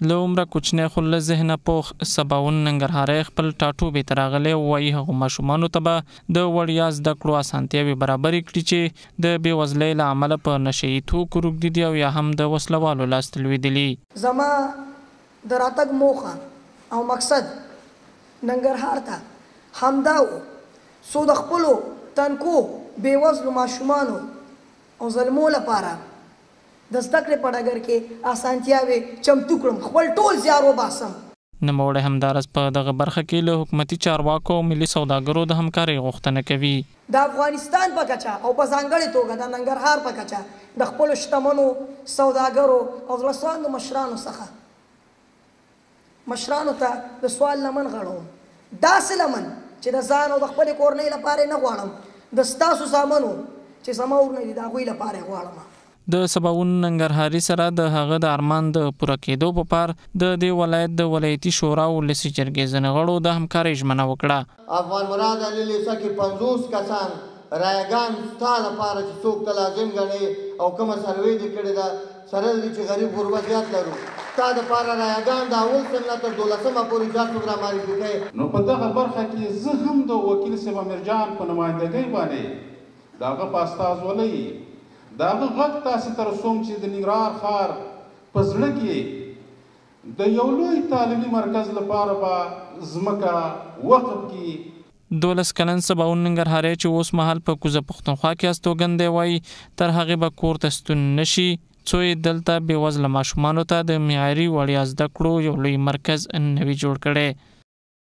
له عمره کوچنی خو له ذهنه پوخ سباوون ننګرهارۍ خپل ټاټوبې ته راغلی وایي هغو ماشومانو ته به د وړیا زده کړو اسانتیاوې برابرې کړي چې د بېوزلۍ له امله په نشه یي توکو روږدي دي او یا هم د وسلوالو لاسته لوېدلي. زما د راتګ موخه او مقصد ننګرهار ته همدا و څو د خپلو تنکو بېوزلو ماشومانو او زلمو لپاره د زده کړې په ډګر کې اسانتیاوې چمتو کړم، خپل ټول زیار وباسم. نوموړی همداراز په دغه برخه کې له حکومتي چارواکو او ملي سوداګرو د همکارۍ غوښتنه کوي. د افغانستان په کچه او په ځانګړې توګه د ننګرهار په کچه د خپلو شتمنو سوداګرو او زړهسواندو مشرانو څخه مشرانو ته د سوال لمن غړوم، داسې لمن چې د ځان او د خپلې کورنۍ لپاره نه غواړم، د ستاسو زامنو چې زما ورونه دي د هغوی لپاره یې غواړم. د سباوون ننګرهاري سره د هغه د ارمان د پوره کېدو په پار د دې ولایت د ولایتي شورا ولسي جرګې ځینې غړو د همکارۍ ژمنه وکړه. افغان مراد علي لیسه کې 50 کسان رایګان ستا لپاره چې څوک ته لازم ګڼې او کومه سروې دې کړې ده سره دې چې غریب غربت زیات لرو ستا دپاره رایګان د اول سن نه تر 12مه پورې بیا څوک رامعرفي کوي. نو په دغه برخه کې زه هم د وکیل صاحب امیر جان په نمایندګۍ باندې د هغه په استازولۍ د هغه غږ تاسې ته رسوم چې د ننګرهار ښار په زړه کې د یو لوی تعلیمي مرکز لپاره به ځمکه وقف کړي. 12 کلن سباوون ننګرهارۍ چې اوس مهال په کوزه پښتونخوا کې استوګن دی وایي تر هغې به کور ته ستون نشي څو یې دلته بېوزله ماشومانو ته د معیاري وړیا زده کړو یو لوی مرکز نه وي جوړ کړی.